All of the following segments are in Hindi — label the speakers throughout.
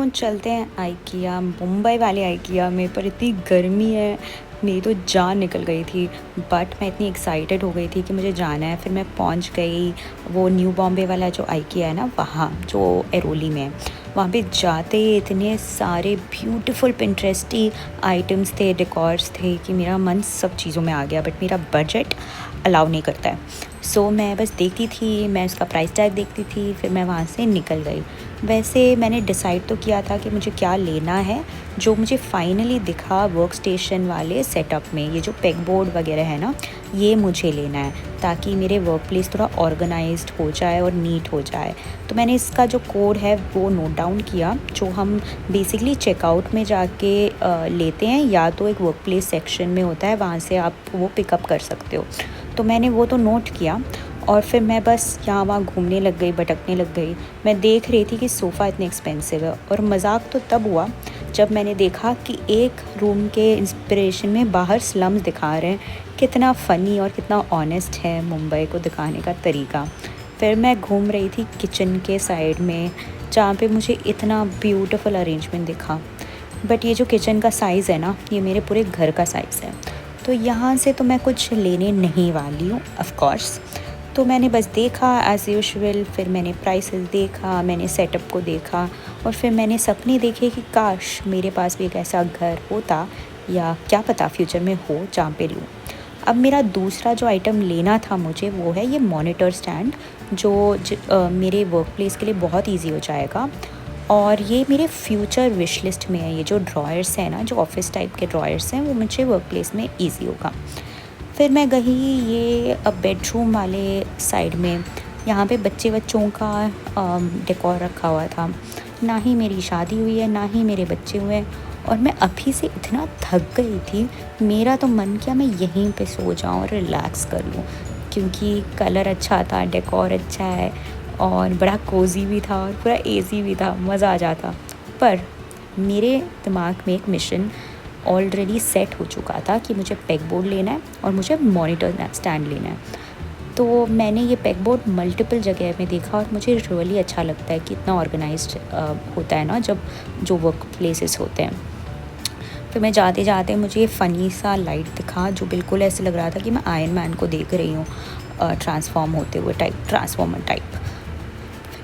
Speaker 1: क्यों चलते हैं आइकिया, मुंबई वाले आइकिया में। पर इतनी गर्मी है, मेरी तो जान निकल गई थी। बट मैं इतनी एक्साइटेड हो गई थी कि मुझे जाना है। फिर मैं पहुंच गई वो न्यू बॉम्बे वाला जो आइकिया है ना, वहाँ जो एरोली में है। वहाँ पे जाते ही इतने सारे ब्यूटीफुल पिंटरेस्टी आइटम्स थे, डेकोर्स थे कि मेरा मन सब चीज़ों में आ गया। बट मेरा बजट अलाउ नहीं करता है। सो मैं बस देखती थी, मैं उसका प्राइस टैग देखती थी, फिर मैं वहाँ से निकल गई। वैसे मैंने डिसाइड तो किया था कि मुझे क्या लेना है। जो मुझे फाइनली दिखा वर्क स्टेशन वाले सेटअप में, ये जो पेग बोर्ड वगैरह है ना, ये मुझे लेना है ताकि मेरे वर्क प्लेस थोड़ा ऑर्गेनाइज्ड हो जाए और नीट हो जाए। तो मैंने इसका जो कोड है वो नोट डाउन किया, जो हम बेसिकली चेकआउट में जाके लेते हैं, या तो एक वर्क प्लेस सेक्शन में होता है, वहाँ से आप वो पिकअप कर सकते हो। तो मैंने वो तो नोट किया और फिर मैं बस यहाँ वहाँ घूमने लग गई, भटकने लग गई। मैं देख रही थी कि सोफ़ा इतने एक्सपेंसिव है, और मज़ाक तो तब हुआ जब मैंने देखा कि एक रूम के इंस्पिरेशन में बाहर स्लम्स दिखा रहे हैं। कितना फ़नी और कितना ऑनेस्ट है मुंबई को दिखाने का तरीका। फिर मैं घूम रही थी किचन के साइड में, जहाँ पे मुझे इतना ब्यूटीफुल अरेंजमेंट दिखा। बट ये जो किचन का साइज़ है ना, ये मेरे पूरे घर का साइज़ है। तो यहाँ से तो मैं कुछ लेने नहीं वाली हूँ ऑफ़ कोर्स। तो मैंने बस देखा एज़ यूजुअल, फिर मैंने प्राइसेस देखा, मैंने सेटअप को देखा, और फिर मैंने सपने देखे कि काश मेरे पास भी एक ऐसा घर होता, या क्या पता फ्यूचर में हो, जहाँ पे लूँ। अब मेरा दूसरा जो आइटम लेना था मुझे, वो है ये मॉनिटर स्टैंड, जो मेरे वर्क प्लेस के लिए बहुत ईजी हो जाएगा। और ये मेरे फ्यूचर विश लिस्ट में है। ये जो ड्रॉयर्स हैं ना, जो ऑफिस टाइप के ड्रॉयर्स हैं, वो मुझे वर्क प्लेस में ईजी होगा। फिर मैं गई ये बेडरूम वाले साइड में। यहाँ पे बच्चों का डेकोर रखा हुआ था। ना ही मेरी शादी हुई है, ना ही मेरे बच्चे हुए हैं, और मैं अभी से इतना थक गई थी, मेरा तो मन किया मैं यहीं पे सो जाऊँ और रिलैक्स कर लूँ। क्योंकि कलर अच्छा था, डेकोर अच्छा है, और बड़ा कोज़ी भी था, और पूरा एसी भी था, मज़ा आ जाता। पर मेरे दिमाग में एक मिशन ऑलरेडी सेट हो चुका था कि मुझे पेग बोर्ड लेना है और मुझे मॉनिटर स्टैंड लेना है। तो मैंने ये पेग बोर्ड मल्टीपल जगह में देखा, और मुझे रियली अच्छा लगता है कि इतना ऑर्गेनाइज्ड होता है ना जब जो वर्क प्लेसेस होते हैं। फिर मैं जाते जाते मुझे ये फ़नी सा लाइट दिखा, जो बिल्कुल ऐसे लग रहा था कि मैं आयरन मैन को देख रही हूँ ट्रांसफॉर्म होते हुए, ट्रांसफॉर्मर टाइप।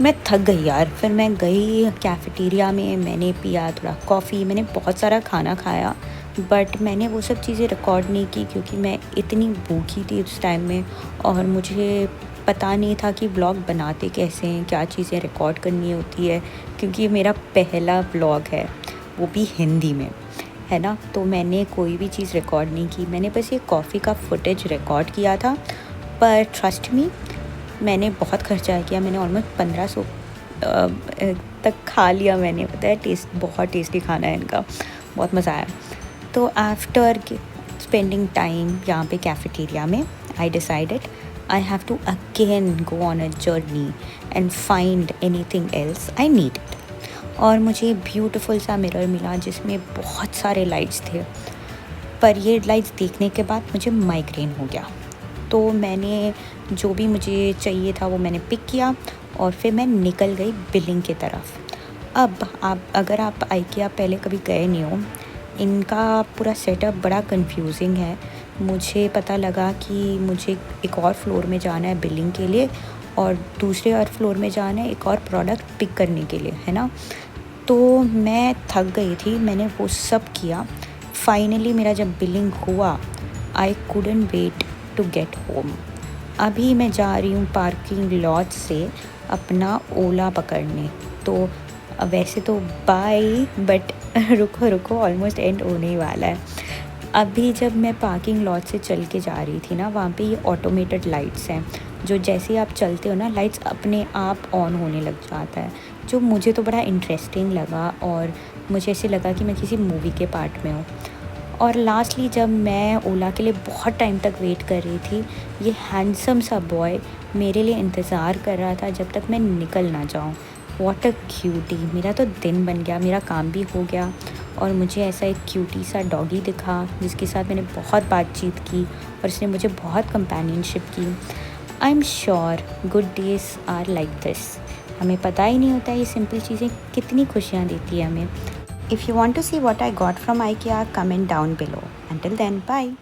Speaker 1: मैं थक गई यार। फिर मैं गई कैफ़ेटेरिया में, मैंने पिया थोड़ा कॉफ़ी, मैंने बहुत सारा खाना खाया। बट मैंने वो सब चीज़ें रिकॉर्ड नहीं की, क्योंकि मैं इतनी भूखी थी उस टाइम में, और मुझे पता नहीं था कि व्लॉग बनाते कैसे हैं, क्या चीज़ें रिकॉर्ड करनी होती है। क्योंकि ये मेरा पहला व्लॉग है, वो भी हिंदी में, है ना। तो मैंने कोई भी चीज़ रिकॉर्ड नहीं की, मैंने बस ये कॉफ़ी का फुटेज रिकॉर्ड किया था। पर ट्रस्ट मी, मैंने बहुत खर्चा किया। मैंने ऑलमोस्ट 1500 तक खा लिया मैंने। पता है, टेस्ट बहुत टेस्टी खाना है इनका, बहुत मज़ा आया। तो आफ्टर स्पेंडिंग टाइम यहाँ पे कैफ़ेटेरिया में, I decided I have to again go on a journey and find anything else I need it. और मुझे ब्यूटीफुल सा मिरर मिला जिसमें बहुत सारे लाइट्स थे। पर ये लाइट्स देखने के बाद मुझे माइग्रेन हो गया। तो मैंने जो भी मुझे चाहिए था वो मैंने पिक किया, और फिर मैं निकल गई बिलिंग की तरफ। अब अगर आप आइकिया पहले कभी गए नहीं हो, इनका पूरा सेटअप बड़ा कंफ्यूजिंग है। मुझे पता लगा कि मुझे एक और फ्लोर में जाना है बिलिंग के लिए, और दूसरे और फ्लोर में जाना है एक और प्रोडक्ट पिक करने के लिए, है ना। तो मैं थक गई थी, मैंने वो सब किया। फाइनली मेरा जब बिलिंग हुआ, I couldn't wait to get home. अभी मैं जा रही हूँ पार्किंग लॉट से अपना ओला पकड़ने। तो वैसे तो बाय, बट रुको रुको, ऑलमोस्ट एंड होने ही वाला है। अभी जब मैं पार्किंग लॉट से चल के जा रही थी ना, वहाँ पे ये ऑटोमेटेड लाइट्स हैं, जो जैसे ही आप चलते हो ना, लाइट्स अपने आप ऑन होने लग जाता है, जो मुझे तो बड़ा इंटरेस्टिंग लगा, और मुझे ऐसे लगा कि मैं किसी मूवी के पार्ट में हूँ। और लास्टली जब मैं ओला के लिए बहुत टाइम तक वेट कर रही थी, ये हैंडसम सा बॉय मेरे लिए इंतज़ार कर रहा था जब तक मैं निकल ना जाऊँ। What a cutie. मेरा तो दिन बन गया, मेरा काम भी हो गया, और मुझे ऐसा एक क्यूटी सा डॉगी दिखा जिसके साथ मैंने बहुत बातचीत की, और इसने मुझे बहुत कंपेनियनशिप की। I am sure good days are like this. हमें पता ही नहीं होता ये सिंपल चीज़ें कितनी खुशियाँ देती है हमें। If you want to see what I got from IKEA, comment down below. Until then, bye.